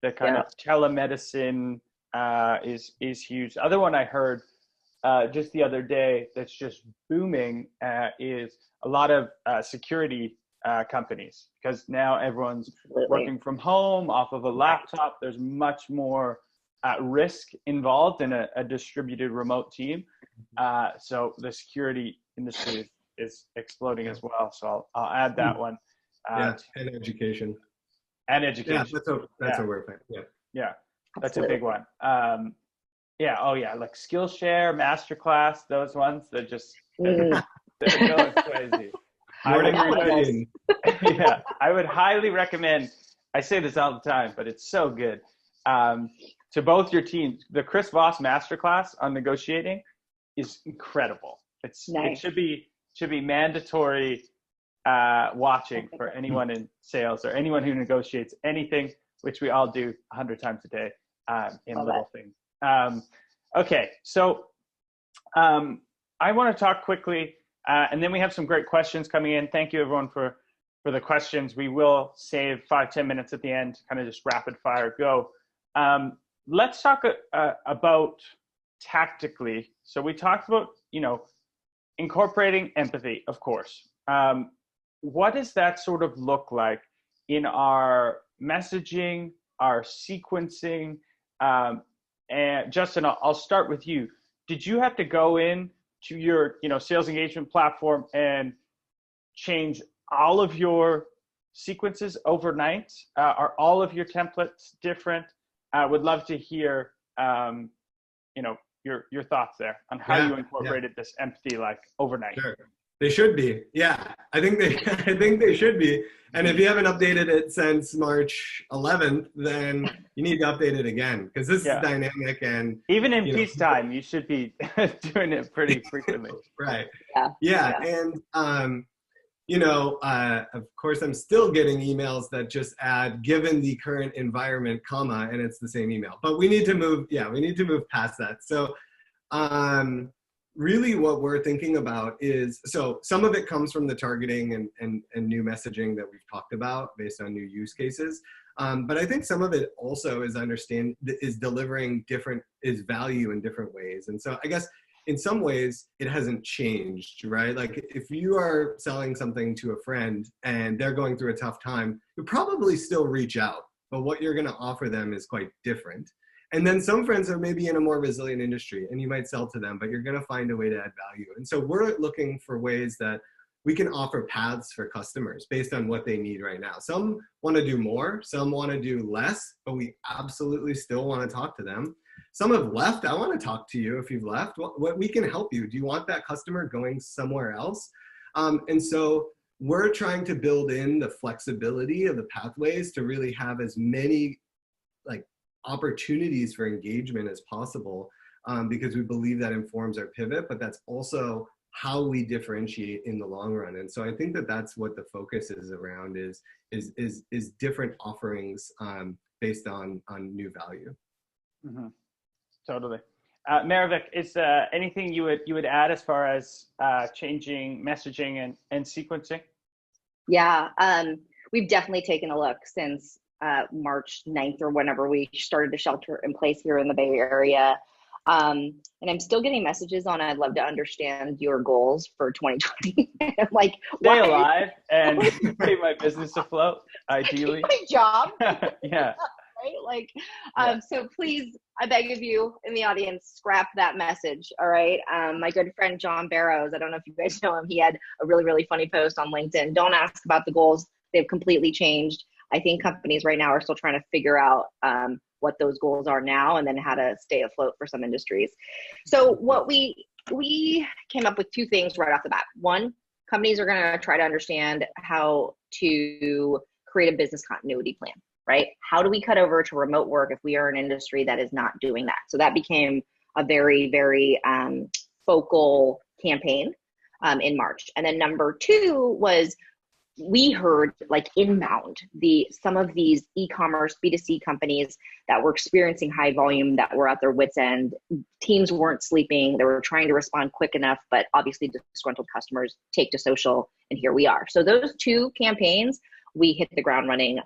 The kind of telemedicine is huge. The other one I heard just the other day that's just booming is a lot of security companies, because now everyone's working from home off of a laptop. There's much more risk involved in a distributed remote team. So the security industry is exploding as well. So I'll add that one. And education. And education. Yeah, that's a word. Yeah, that's a big one. Like Skillshare, Masterclass, those ones that just they're going crazy. I would highly recommend. I say this all the time, but it's so good. To both your teams, the Chris Voss Masterclass on negotiating is incredible. It should be mandatory watching for anyone in sales or anyone who negotiates anything, which we all do 100 times a day in little things. Okay, so I want to talk quickly, and then we have some great questions coming in. Thank you, everyone, for the questions. We will save 5-10 minutes at the end, kind of just rapid fire go. Let's talk about tactically. So we talked about, incorporating empathy, of course. What does that sort of look like in our messaging, our sequencing? And Justin, I'll start with you. Did you have to go in to your, sales engagement platform and change all of your sequences overnight? Are all of your templates different? I would love to hear, your thoughts there on how you incorporated this empathy like overnight. Sure. They should be. Yeah, I think they should be. And if you haven't updated it since March 11th, then you need to update it again, because this is dynamic. And even in peacetime, you should be doing it pretty frequently. Right. Yeah. And of course, I'm still getting emails that just add "given the current environment," comma, and it's the same email. But we need to move. Yeah, we need to move past that. So, really, what we're thinking about is, so some of it comes from the targeting and new messaging that we've talked about based on new use cases. But I think some of it also is delivering value in different ways. And so I guess in some ways it hasn't changed, right? Like if you are selling something to a friend and they're going through a tough time, you probably still reach out, but what you're going to offer them is quite different. And then some friends are maybe in a more resilient industry and you might sell to them, but you're going to find a way to add value. And so we're looking for ways that we can offer paths for customers based on what they need right now. Some want to do more, some want to do less, but we absolutely still want to talk to them. Some have left. I want to talk to you if you've left. What we can help you. Do you want that customer going somewhere else? And so we're trying to build in the flexibility of the pathways to really have as many like opportunities for engagement as possible, because we believe that informs our pivot, but that's also how we differentiate in the long run. And so I think that that's what the focus is around is different offerings based on new value. Mm-hmm. Totally. Marivic, is anything you would add as far as changing messaging and sequencing? Yeah, we've definitely taken a look since March 9th or whenever we started the shelter in place here in the Bay Area. And I'm still getting messages on, I'd love to understand your goals for 2020. I'm like, stay alive and pay my business afloat, ideally. My job. Yeah. Right? Like, so please, I beg of you in the audience, scrap that message. All right. My good friend, John Barrows, I don't know if you guys know him. He had a really, really funny post on LinkedIn. Don't ask about the goals. They've completely changed. I think companies right now are still trying to figure out what those goals are now and then how to stay afloat for some industries. So what we came up with two things right off the bat. One, companies are going to try to understand how to create a business continuity plan, right? How do we cut over to remote work if we are an industry that is not doing that? So that became a very, very focal campaign in March. And then number two was we heard like inbound, some of these e-commerce B2C companies that were experiencing high volume, that were at their wits' end. Teams weren't sleeping. They were trying to respond quick enough, but obviously disgruntled customers take to social, and here we are. So those two campaigns, we hit the ground running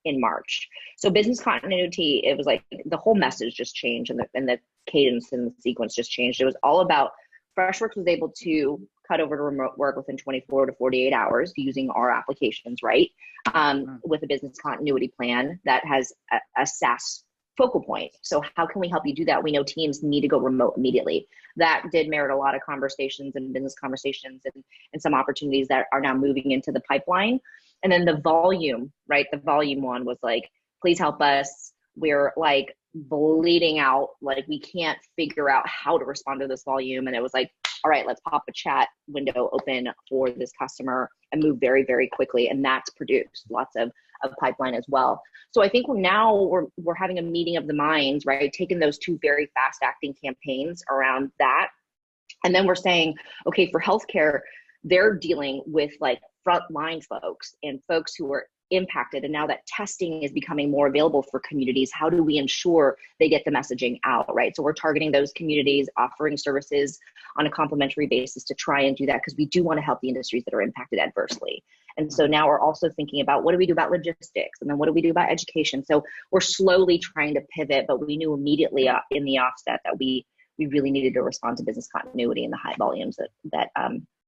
in March. So business continuity, it was like the whole message just changed, and the cadence and the sequence just changed. It was all about Freshworks was able to cut over to remote work within 24 to 48 hours using our applications, right? With a business continuity plan that has a SaaS focal point. So how can we help you do that? We know teams need to go remote immediately. That did merit a lot of conversations and business conversations and some opportunities that are now moving into the pipeline. And then the volume, right? The volume one was like, please help us. We're like bleeding out. Like we can't figure out how to respond to this volume. And it was like, all right, let's pop a chat window open for this customer and move very, very quickly. And that's produced lots of pipeline as well. So I think we're having a meeting of the minds, right? Taking those two very fast acting campaigns around that. And then we're saying, okay, for healthcare, they're dealing with like frontline folks and folks who are impacted. And now that testing is becoming more available for communities, how do we ensure they get the messaging out, right? So we're targeting those communities, offering services on a complimentary basis to try and do that, because we do want to help the industries that are impacted adversely. And so now we're also thinking about what do we do about logistics, and then what do we do about education? So we're slowly trying to pivot, but we knew immediately in the offset that we really needed to respond to business continuity and the high volumes that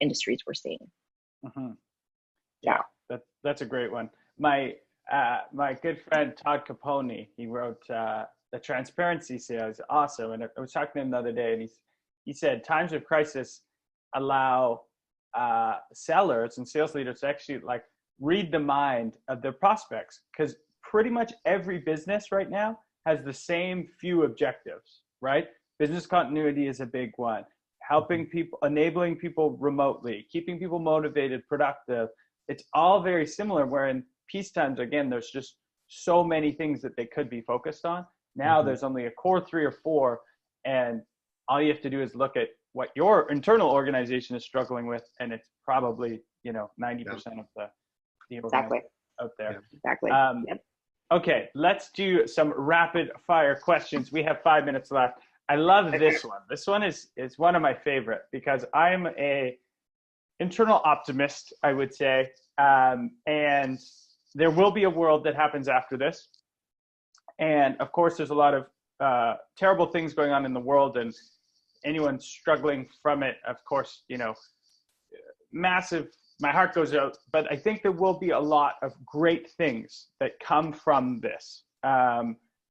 industries were seeing. Mm-hmm. Yeah, that's a great one. My good friend Todd Capone, he wrote The Transparency Sale. Awesome. And I was talking to him the other day, and he said times of crisis allow sellers and sales leaders to actually like read the mind of their prospects, because pretty much every business right now has the same few objectives, right? Business continuity is a big one. Helping people, enabling people remotely, keeping people motivated, productive. It's all very similar, where in peace times, again, there's just so many things that they could be focused on. Now there's only a core 3 or 4, and all you have to do is look at what your internal organization is struggling with, and it's probably 90% of the organization out there. Exactly. Okay, let's do some rapid fire questions. We have 5 minutes left. I love this one. This one is one of my favorite, because I'm a internal optimist, I would say, and there will be a world that happens after this. And of course, there's a lot of terrible things going on in the world, and anyone struggling from it, of course, massive, my heart goes out, but I think there will be a lot of great things that come from this.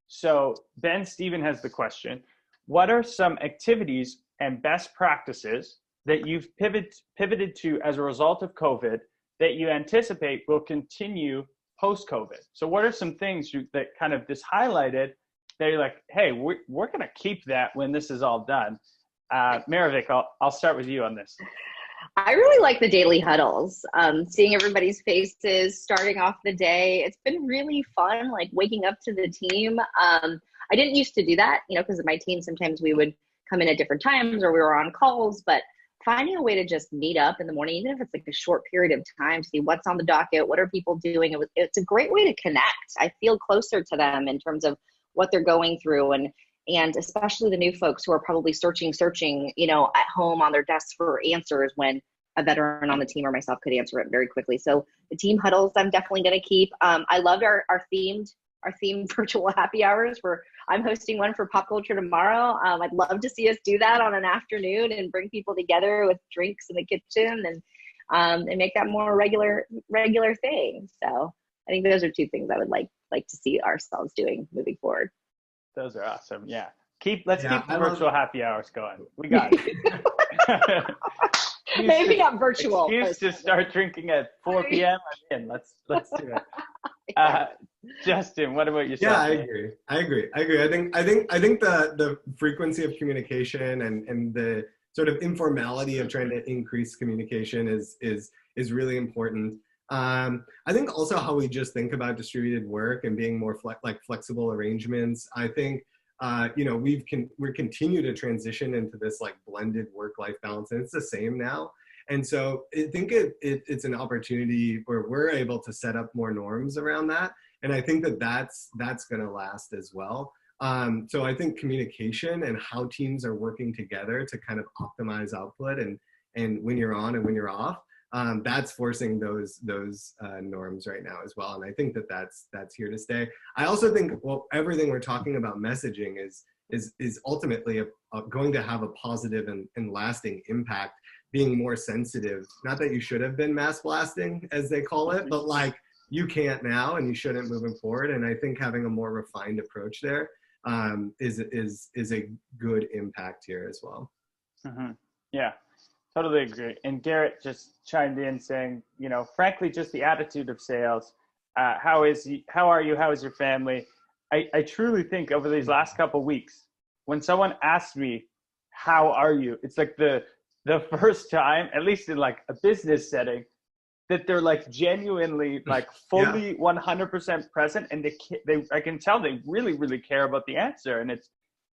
So Ben Steven has the question, what are some activities and best practices that you've pivoted to as a result of COVID that you anticipate will continue post-COVID? So what are some things that kind of just highlighted that you're like, hey, we're going to keep that when this is all done? Marivic, I'll start with you on this. I really like the daily huddles, seeing everybody's faces, starting off the day. It's been really fun, like waking up to the team. I didn't used to do that, because of my team, sometimes we would come in at different times or we were on calls, but finding a way to just meet up in the morning, even if it's like a short period of time, see what's on the docket, what are people doing. It's a great way to connect. I feel closer to them in terms of what they're going through, and especially the new folks who are probably searching, at home on their desks for answers when a veteran on the team or myself could answer it very quickly. So the team huddles, I'm definitely going to keep. I loved our themed virtual happy hours where I'm hosting one for pop culture tomorrow. I'd love to see us do that on an afternoon and bring people together with drinks in the kitchen and make that more regular thing. So I think those are two things I would like to see ourselves doing moving forward. Those are awesome. Yeah. Let's keep the virtual happy hours going. We got it. Maybe not virtual. Excuse to start drinking at 4 p.m. I'm in. Let's do it. Justin, what about yourself? Yeah, I agree. I think the frequency of communication and the sort of informality of trying to increase communication is really important. I think also how we just think about distributed work and being more flexible arrangements. I think we're continue to transition into this like blended work-life balance, and it's the same now. And so I think it's an opportunity where we're able to set up more norms around that. And I think that's going to last as well. So I think communication and how teams are working together to kind of optimize output and when you're on and when you're off, that's forcing those norms right now as well. And I think that's here to stay. I also think, everything we're talking about messaging is ultimately going to have a positive and lasting impact, being more sensitive. Not that you should have been mass blasting, as they call it, but like you can't now and you shouldn't moving forward. And I think having a more refined approach there is a good impact here as well. Mm-hmm. Yeah. Totally agree. And Garrett just chimed in saying, frankly, just the attitude of sales. How are you? How is your family? I truly think over these last couple of weeks, when someone asks me, how are you? It's like the first time, at least in like a business setting, that they're like genuinely like fully 100% present. And I can tell they really, really care about the answer. And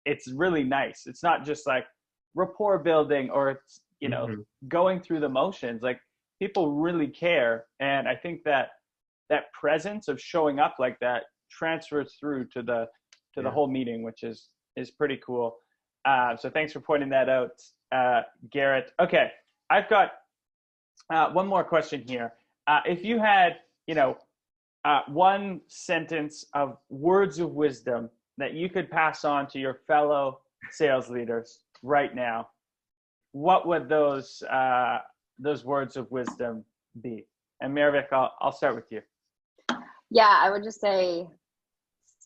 it's really nice. It's not just like rapport building or it's, going through the motions. Like people really care. And I think that presence of showing up like that transfers through to the whole meeting, which is pretty cool. So thanks for pointing that out, Garrett. Okay. I've got one more question here. If you had, one sentence of words of wisdom that you could pass on to your fellow sales leaders right now, what would those words of wisdom be? And Marivic, I'll start with you. Yeah, I would just say,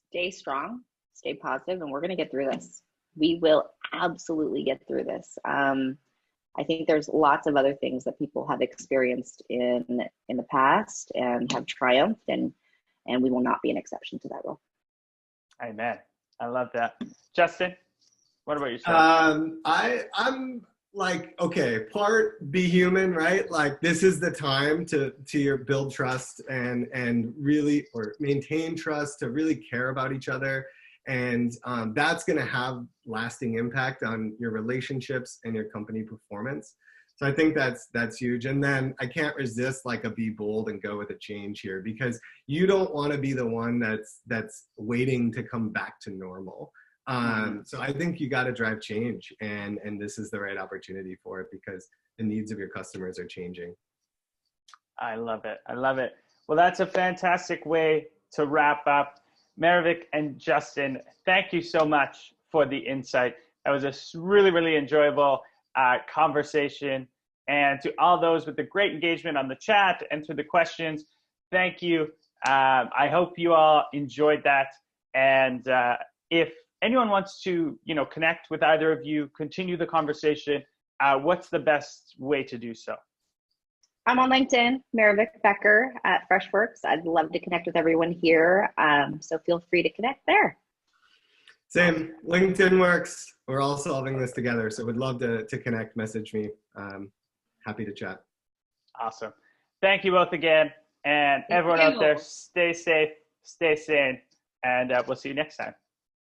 stay strong, stay positive, and we're going to get through this. We will absolutely get through this. I think there's lots of other things that people have experienced in the past and have triumphed, and we will not be an exception to that rule. Amen. I love that. Justin, what about yourself? I'm like, okay, part be human, right? Like this is the time to build trust and really, or maintain trust, to really care about each other. And that's going to have lasting impact on your relationships and your company performance. So I think that's huge. And then I can't resist like a be bold and go with a change here, because you don't want to be the one that's waiting to come back to normal. So I think you got to drive change, and this is the right opportunity for it because the needs of your customers are changing. I love it. I love it. Well, that's a fantastic way to wrap up. Marivic and Justin, thank you so much for the insight. That was a really, really enjoyable conversation. And to all those with the great engagement on the chat and through the questions, thank you. I hope you all enjoyed that. And if anyone wants to, connect with either of you, continue the conversation, what's the best way to do so? I'm on LinkedIn, Marivic Becker at Freshworks. I'd love to connect with everyone here. So feel free to connect there. Same. LinkedIn works. We're all solving this together. So would love to connect, message me. Happy to chat. Awesome. Thank you both again. And everyone out there, stay safe, stay sane, and we'll see you next time.